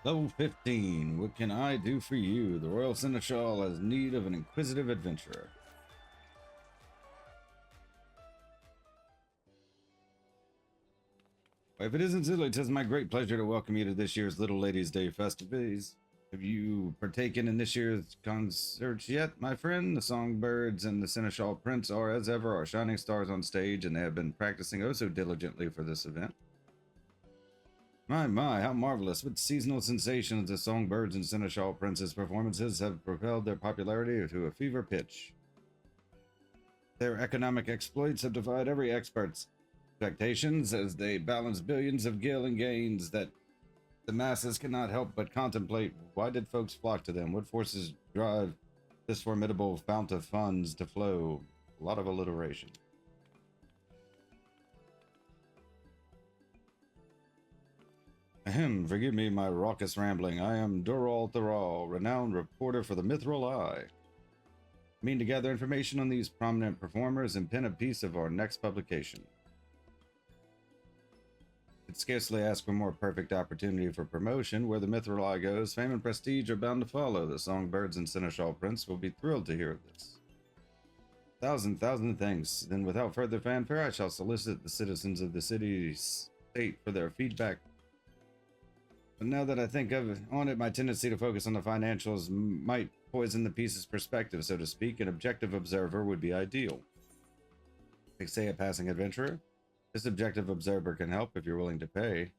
Level 15. What can I do for you? The Royal Seneschal has need of an inquisitive adventurer. If it isn't silly, 'tis my great pleasure to welcome you to this year's Little Ladies' Day festivities. Have you partaken in this year's concerts yet, my friend? The Songbirds and the Seneschal Prince are, as ever, our shining stars on stage, and they have been practicing oh so diligently for this event. My, how marvelous. What seasonal sensations the Songbirds and Seneschal Prince's performances have propelled their popularity to a fever pitch. Their economic exploits have defied every expert's expectations as they balance billions of gil and gains that the masses cannot help but contemplate. Why did folks flock to them? What forces drive this formidable fount of funds to flow? A lot of alliteration. Ahem, forgive me my raucous rambling. I am Dural Thural, renowned reporter for the Mithril Eye. I mean to gather information on these prominent performers and pen a piece of our next publication. Could scarcely ask for more perfect opportunity for promotion. Where the Mithril Eye goes, fame and prestige are bound to follow. The Songbirds and Seneschal Prince will be thrilled to hear of this. Thousand thanks. Then without further fanfare, I shall solicit the citizens of the city-state for their feedback. But now that I think on it, my tendency to focus on the financials might poison the piece's perspective, so to speak. An objective observer would be ideal. Like, say, a passing adventurer. This objective observer can help if you're willing to pay.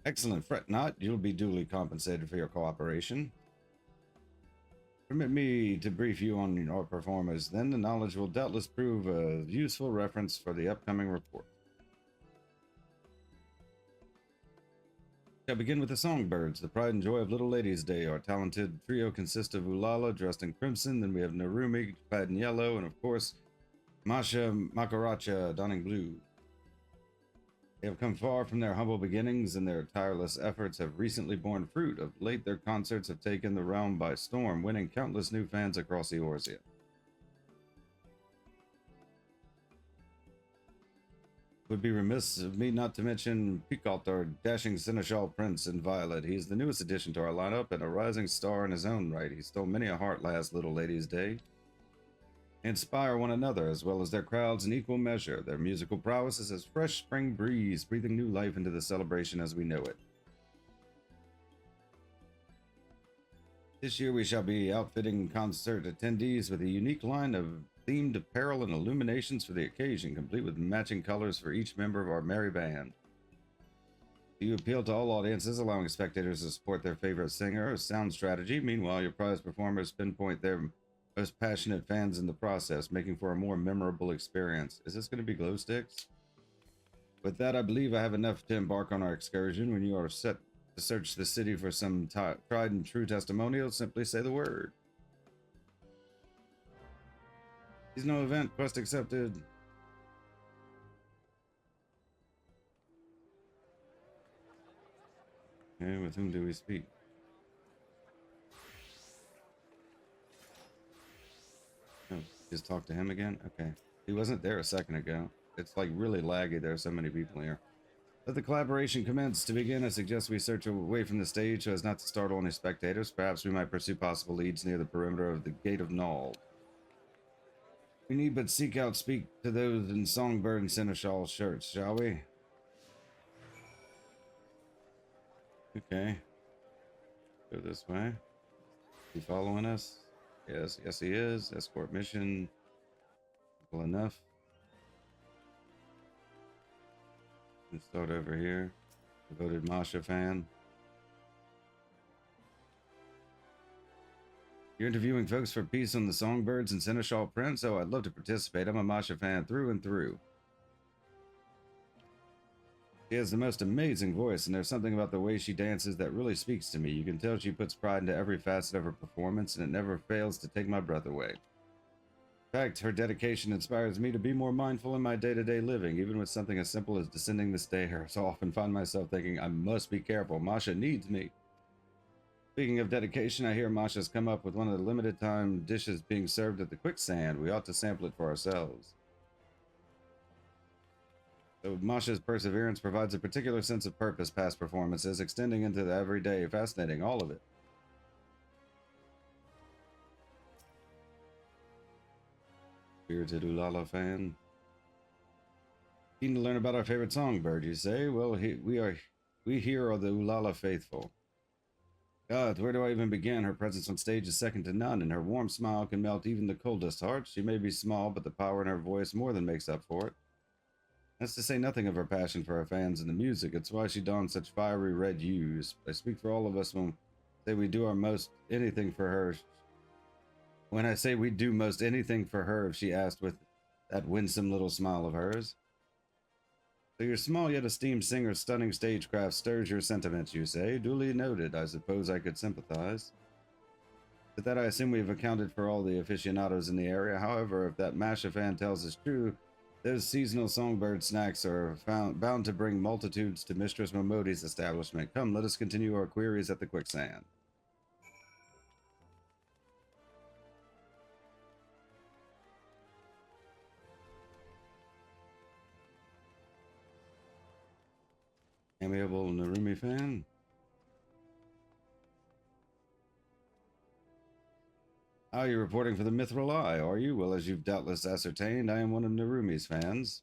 Excellent, fret not. You'll be duly compensated for your cooperation. Permit me to brief you on our performers, then the knowledge will doubtless prove a useful reference for the upcoming report. I'll begin with the Songbirds, the pride and joy of Little Ladies' Day. Our talented trio consists of Ulala, dressed in crimson, then we have Narumi, clad in yellow, and of course, Masha Makaracha, donning blue. They have come far from their humble beginnings, and their tireless efforts have recently borne fruit. Of late, their concerts have taken the realm by storm, winning countless new fans across Eorzea. Would be remiss of me not to mention Picot, our dashing Seneschal Prince in Violet. He's the newest addition to our lineup and a rising star in his own right. He stole many a heart last Little Ladies' Day. They inspire one another as well as their crowds in equal measure. Their musical prowess is as fresh spring breeze, breathing new life into the celebration as we know it. This year we shall be outfitting concert attendees with a unique line of themed apparel and illuminations for the occasion, complete with matching colors for each member of our merry band. You appeal to all audiences, allowing spectators to support their favorite singer. A sound strategy. Meanwhile, your prize performers pinpoint their most passionate fans in the process, making for a more memorable experience. Is this going to be glow sticks? With that, I believe I have enough to embark on our excursion. When you are set to search the city for some tried and true testimonials, simply say the word. There's no event. Quest accepted. Okay, with whom do we speak? Oh, just talk to him again? Okay. He wasn't there a second ago. It's like really laggy. There are so many people here. Let the collaboration commence. To begin, I suggest we search away from the stage so as not to startle any spectators. Perhaps we might pursue possible leads near the perimeter of the Gate of Nald. We need but speak to those in Songbird and Seneschal shirts, shall we? Okay. Go this way. Is he following us? Yes, he is. Escort mission. Simple enough. Let's start over here. Devoted Masha fan. You're interviewing folks for peace on the Songbirds and Seneschal Prince? Oh, I'd love to participate. I'm a Masha fan through and through. She has the most amazing voice, and there's something about the way she dances that really speaks to me. You can tell she puts pride into every facet of her performance, and it never fails to take my breath away. In fact, her dedication inspires me to be more mindful in my day-to-day living, even with something as simple as descending the stairs. I often find myself thinking, I must be careful. Masha needs me. Speaking of dedication, I hear Masha's come up with one of the limited time dishes being served at the quicksand. We ought to sample it for ourselves. So Masha's perseverance provides a particular sense of purpose past performances, extending into the everyday. Fascinating, all of it. Spirited Ulala fan. Keen to learn about our favorite songbird, you say? Well, we here are the Ulala faithful. God, where do I even begin? Her presence on stage is second to none, and her warm smile can melt even the coldest heart. She may be small, but the power in her voice more than makes up for it. That's to say nothing of her passion for her fans and the music. It's why she dons such fiery red hues. I speak for all of us when say we do our most anything for her. When I say we do most anything for her, she asked with that winsome little smile of hers. So your small yet esteemed singer's stunning stagecraft stirs your sentiments, you say? Duly noted. I suppose I could sympathize. But that I assume we've accounted for all the aficionados in the area. However, if that Masha fan tells us true, those seasonal songbird snacks are bound to bring multitudes to Mistress Momodi's establishment. Come, let us continue our queries at the quicksand. Amiable Narumi fan? Ah, you're reporting for the Mithril Eye, are you? Well, as you've doubtless ascertained, I am one of Narumi's fans.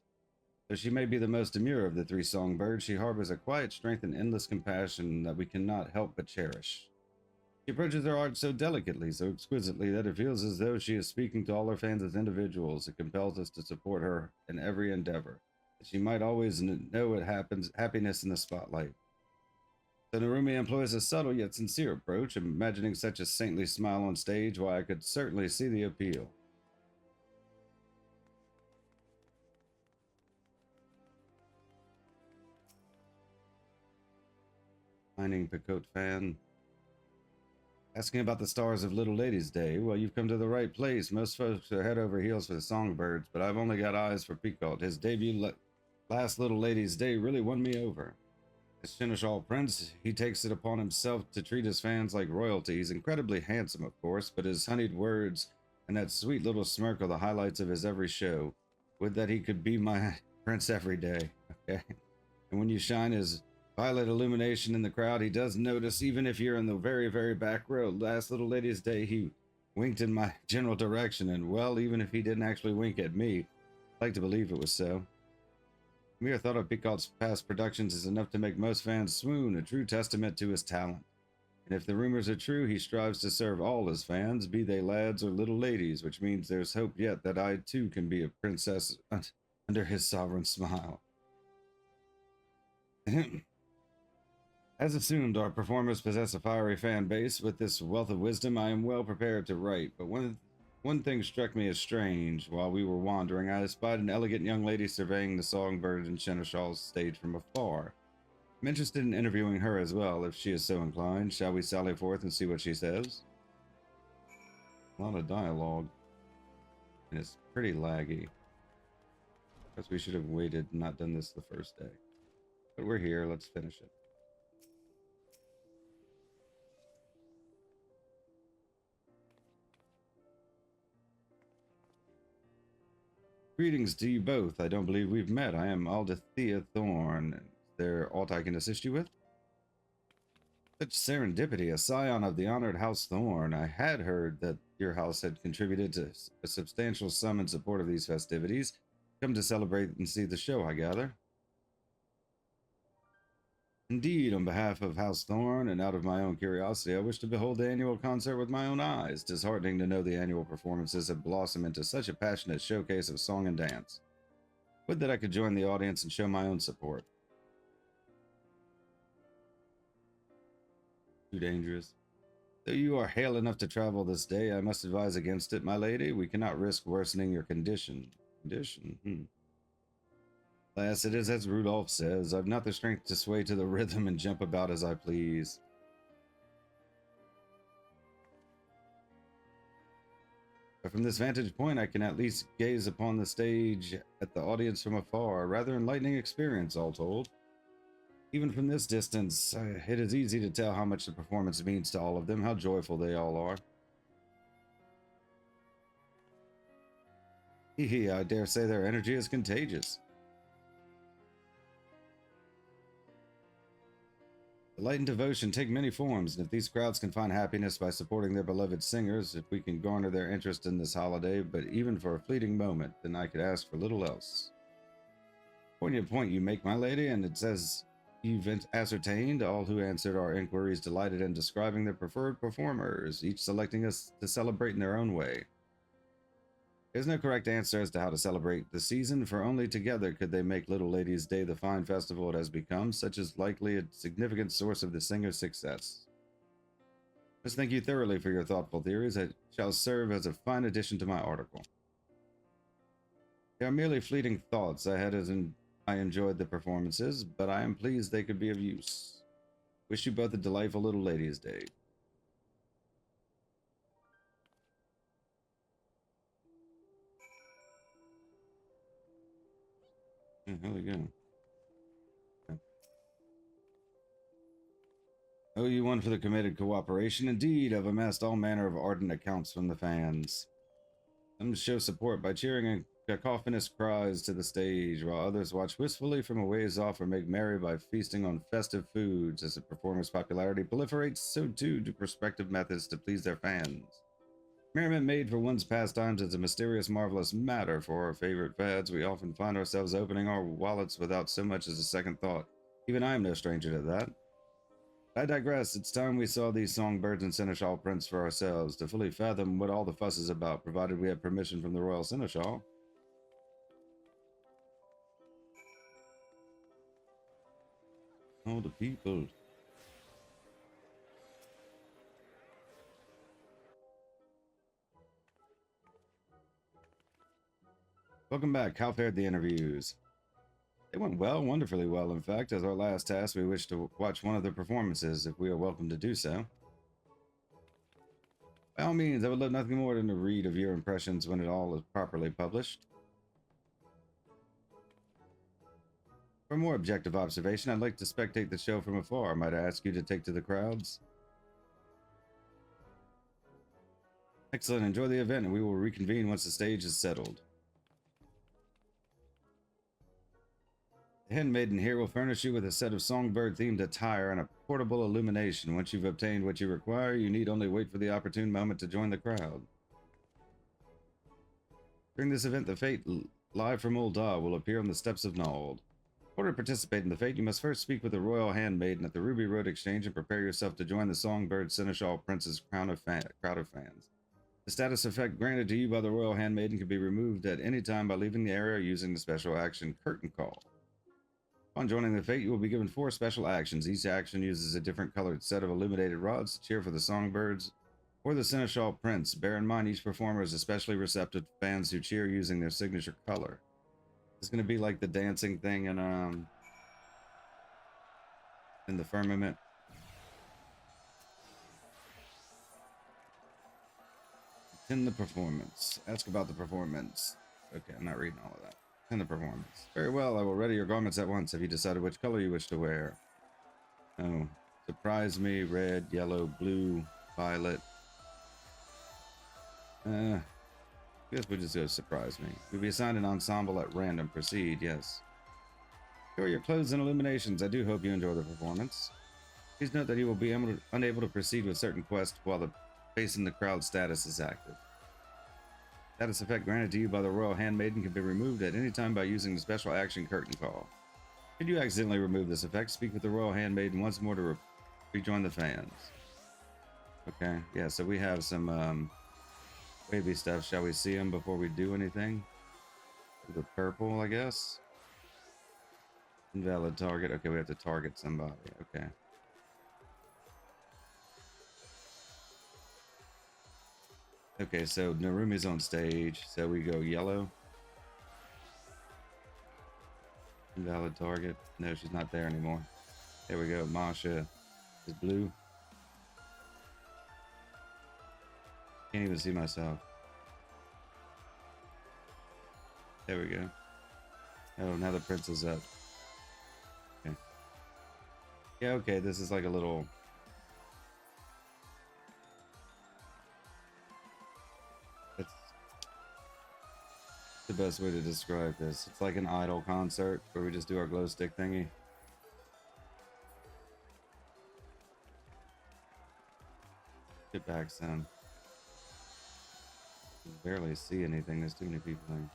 Though she may be the most demure of the three songbirds, she harbors a quiet strength and endless compassion that we cannot help but cherish. She approaches her art so delicately, so exquisitely, that it feels as though she is speaking to all her fans as individuals. It compels us to support her in every endeavor. She might always know what happens, happiness in the spotlight. So Narumi employs a subtle yet sincere approach, imagining such a saintly smile on stage. Why, I could certainly see the appeal. Mining Picote fan. Asking about the stars of Little Ladies' Day. Well, you've come to the right place. Most folks are head over heels for the songbirds, but I've only got eyes for Picote. His debut last Little Ladies' Day really won me over. As Seneschal Prince, he takes it upon himself to treat his fans like royalty. He's incredibly handsome, of course, but his honeyed words and that sweet little smirk are the highlights of his every show. Would that he could be my prince every day, okay? And when you shine his violet illumination in the crowd, he does notice, even if you're in the very, very back row. Last Little Ladies' Day, he winked in my general direction, and well, even if he didn't actually wink at me, I'd like to believe it was so. Mere thought of Picote's past productions is enough to make most fans swoon, a true testament to his talent. And if the rumors are true, he strives to serve all his fans, be they lads or little ladies, which means there's hope yet that I too can be a princess under his sovereign smile. As assumed, our performers possess a fiery fan base. With this wealth of wisdom, I am well prepared to write, but one thing struck me as strange. While we were wandering, I espied an elegant young lady surveying the songbird and Seneschal's stage from afar. I'm interested in interviewing her as well, if she is so inclined. Shall we sally forth and see what she says? A lot of dialogue. And it's pretty laggy. Guess we should have waited and not done this the first day. But we're here, let's finish it. Greetings to you both. I don't believe we've met. I am Aldathea Thorn. Is there aught I can assist you with? Such serendipity, a scion of the honored House Thorn. I had heard that your house had contributed to a substantial sum in support of these festivities. Come to celebrate and see the show, I gather. Indeed, on behalf of House Thorn and out of my own curiosity, I wish to behold the annual concert with my own eyes. 'Tis heartening to know the annual performances have blossomed into such a passionate showcase of song and dance. Would that I could join the audience and show my own support. Too dangerous. Though you are hale enough to travel this day, I must advise against it, my lady. We cannot risk worsening your condition. Alas, it is as Rudolph says, I've not the strength to sway to the rhythm and jump about as I please. But from this vantage point, I can at least gaze upon the stage at the audience from afar, a rather enlightening experience, all told. Even from this distance, it is easy to tell how much the performance means to all of them, how joyful they all are. Hee hee, I dare say their energy is contagious. Delight and devotion take many forms, and if these crowds can find happiness by supporting their beloved singers, if we can garner their interest in this holiday, but even for a fleeting moment, then I could ask for little else. Poignant point you make, my lady, and it says you've ascertained. All who answered our inquiries delighted in describing their preferred performers, each selecting us to celebrate in their own way. There's no correct answer as to how to celebrate the season, for only together could they make Little Lady's Day the fine festival it has become, such is likely a significant source of the singer's success. Just thank you thoroughly for your thoughtful theories. It shall serve as a fine addition to my article. They are merely fleeting thoughts I had as I enjoyed the performances, but I am pleased they could be of use. Wish you both a delightful Little Lady's Day. Here we go. Oh, you won for the committed cooperation. Indeed, I've amassed all manner of ardent accounts from the fans. Some show support by cheering and cacophonous cries to the stage, while others watch wistfully from a ways off or make merry by feasting on festive foods. As the performer's popularity proliferates, so too do prospective methods to please their fans. Merriment made for one's pastimes is a mysterious, marvelous matter. For our favorite fads, we often find ourselves opening our wallets without so much as a second thought. Even I am no stranger to that. I digress. It's time we saw these songbirds and seneschal prints for ourselves, to fully fathom what all the fuss is about, provided we have permission from the royal seneschal. All the people. Welcome back. How fared the interviews? They went well, wonderfully well, in fact. As our last task, we wish to watch one of the performances, if we are welcome to do so. By all means, I would love nothing more than to read of your impressions when it all is properly published. For more objective observation, I'd like to spectate the show from afar. Might I ask you to take to the crowds? Excellent. Enjoy the event, and we will reconvene once the stage is settled. The handmaiden here will furnish you with a set of songbird-themed attire and a portable illumination. Once you've obtained what you require, you need only wait for the opportune moment to join the crowd. During this event, the Fate live from Ul'dah will appear on the steps of Nald. In order to participate in the Fate, you must first speak with the royal handmaiden at the Ruby Road Exchange and prepare yourself to join the Songbird Seneschal Prince's crowd of fans. The status effect granted to you by the royal handmaiden can be removed at any time by leaving the area using the special action Curtain Call. Upon joining the Fate, you will be given 4 special actions. Each action uses a different colored set of illuminated rods to cheer for the Songbirds or the Seneschal Prince. Bear in mind, each performer is especially receptive to fans who cheer using their signature color. It's going to be like the dancing thing in the firmament. In the performance. Ask about the performance. Okay, I'm not reading all of that. In the performance. Very well, I will ready your garments at once. Have you decided which color you wish to wear? Oh, surprise me. Red, yellow, blue, violet. I guess we'll just go surprise me. You'll be assigned an ensemble at random. Proceed, yes. Enjoy your clothes and illuminations. I do hope you enjoy the performance. Please note that you will be unable to proceed with certain quests while the facing the crowd status is active. Status effect granted to you by the royal handmaiden can be removed at any time by using the special action Curtain Call. Should you accidentally remove this effect, speak with the royal handmaiden once more to rejoin the fans. Okay, yeah, so we have some wavy stuff. Shall we see them before we do anything? The purple, I guess. Invalid target. Okay, we have to target somebody. Okay. Okay, so Narumi's on stage, so we go yellow. Invalid target. No, she's not there anymore. There we go. Masha is blue. Can't even see myself. There we go. Oh, now the prince is up. Okay. Yeah, okay, this is like a little... the best way to describe this. It's like an idol concert where we just do our glow stick thingy. Get back some. Can barely see anything. There's too many people there.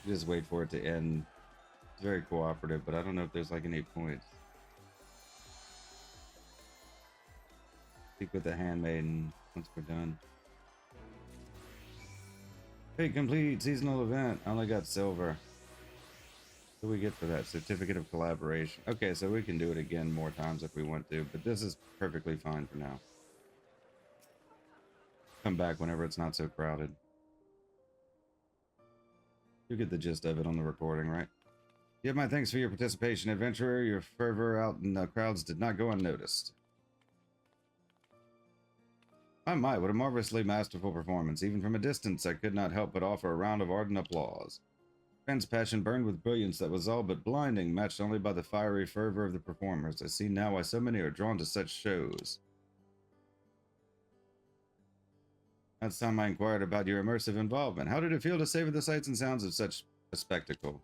Just wait for it to end. It's very cooperative, but I don't know if there's like any points. Speak with the handmaiden once we're done. Hey, complete seasonal event. I only got silver. What do we get for that? Certificate of collaboration. Okay, so we can do it again more times if we want to, but this is perfectly fine for now. Come back whenever it's not so crowded. You get the gist of it on the recording, right? You have my thanks for your participation, adventurer. Your fervor out in the crowds did not go unnoticed. My, what a marvelously masterful performance. Even from a distance, I could not help but offer a round of ardent applause. Fans' passion burned with brilliance that was all but blinding, matched only by the fiery fervor of the performers. I see now why so many are drawn to such shows. Last time I inquired about your immersive involvement. How did it feel to savor the sights and sounds of such a spectacle?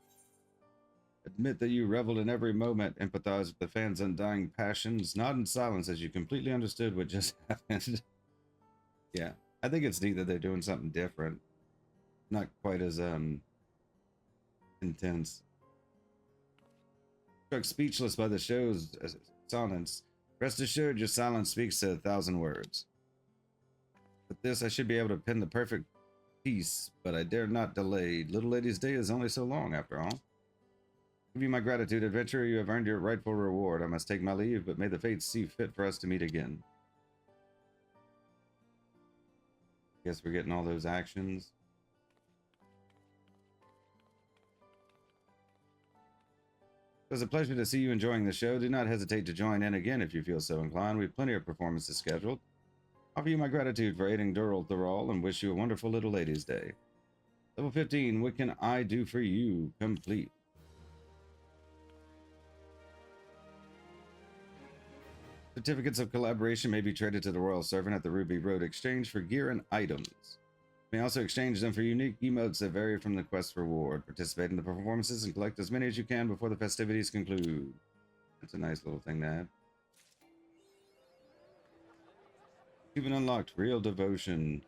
Admit that you reveled in every moment, empathized with the fans' undying passions, nod in silence as you completely understood what just happened. Yeah, I think it's neat that they're doing something different. Not quite as, intense. Struck speechless by the show's silence. Rest assured your silence speaks to 1,000 words. With this, I should be able to pin the perfect piece, but I dare not delay. Little Lady's Day is only so long, after all. Give you my gratitude, adventurer. You have earned your rightful reward. I must take my leave, but may the fates see fit for us to meet again. Guess we're getting all those actions. It was a pleasure to see you enjoying the show. Do not hesitate to join in again if you feel so inclined. We have plenty of performances scheduled. Offer you my gratitude for aiding Dural Thural and wish you a wonderful Little Ladies' Day. Level 15, what can I do for you? Complete. Certificates of collaboration may be traded to the Royal Servant at the Ruby Road Exchange for gear and items. You may also exchange them for unique emotes that vary from the quest reward. Participate in the performances and collect as many as you can before the festivities conclude. That's a nice little thing to have. Even unlocked, real devotion.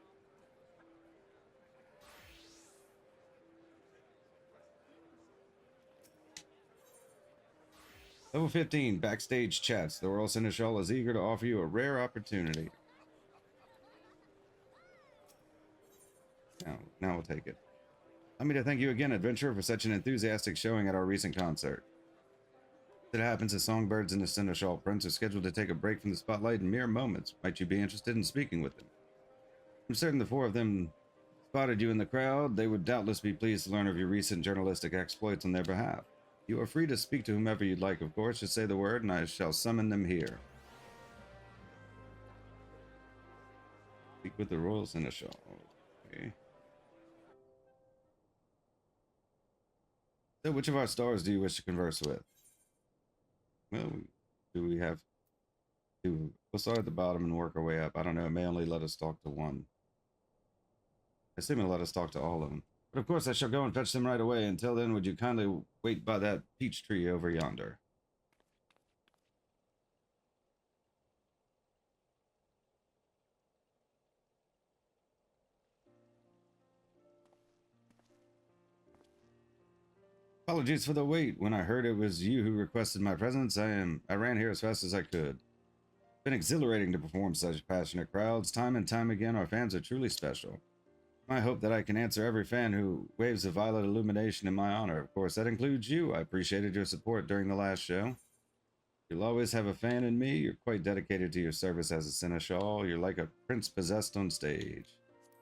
Level 15, backstage chats. The Royal Seneschal is eager to offer you a rare opportunity. Now we'll take it. Allow me to thank you again, adventurer, for such an enthusiastic showing at our recent concert. It happens as Songbirds and the Seneschal Prince are scheduled to take a break from the spotlight in mere moments. Might you be interested in speaking with them? I'm certain the four of them spotted you in the crowd. They would doubtless be pleased to learn of your recent journalistic exploits on their behalf. You are free to speak to whomever you'd like, of course. Just say the word and I shall summon them here. Speak with the Royal Seneschal. Okay. So which of our stars do you wish to converse with? Well, do we have to... We'll start at the bottom and work our way up. I don't know. It may only let us talk to one. I assume it'll let us talk to all of them. But of course, I shall go and fetch them right away. Until then, would you kindly wait by that peach tree over yonder? Apologies for the wait. When I heard it was you who requested my presence, I ran here as fast as I could. It's been exhilarating to perform such passionate crowds. Time and time again, our fans are truly special. I hope that I can answer every fan who waves a violet illumination in my honor. Of course, that includes you. I appreciated your support during the last show. You'll always have a fan in me. You're quite dedicated to your service as a seneschal. You're like a prince possessed on stage.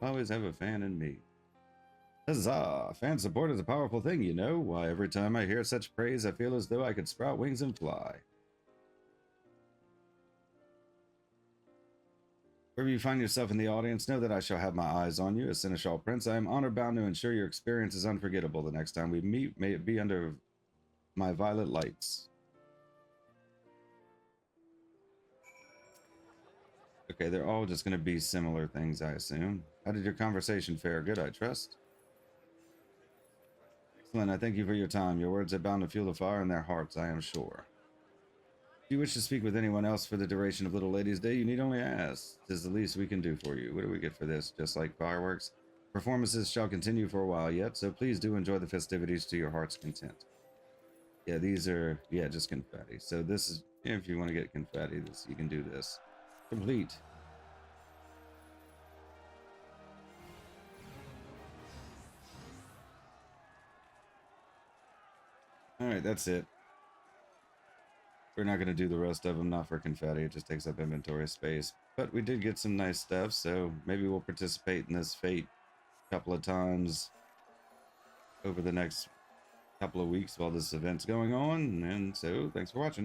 Always have a fan in me. Huzzah! Fan support is a powerful thing, you know. Why, every time I hear such praise, I feel as though I could sprout wings and fly. Wherever you find yourself in the audience, know that I shall have my eyes on you. As Seneschal Prince, I am honor-bound to ensure your experience is unforgettable the next time we meet. May it be under my violet lights. Okay, they're all just going to be similar things, I assume. How did your conversation fare? Good, I trust. Excellent, I thank you for your time. Your words are bound to fuel the fire in their hearts, I am sure. If you wish to speak with anyone else for the duration of Little Lady's Day, you need only ask. 'Tis the least we can do for you. What do we get for this? Just like fireworks? Performances shall continue for a while yet, so please do enjoy the festivities to your heart's content. Yeah, these are, yeah, just confetti. So this is, if you want to get confetti, this you can do this. Complete. All right, that's it. We're not going to do the rest of them, not for confetti. It just takes up inventory space. But we did get some nice stuff, so maybe we'll participate in this fate a couple of times over the next couple of weeks while this event's going on. And so, thanks for watching.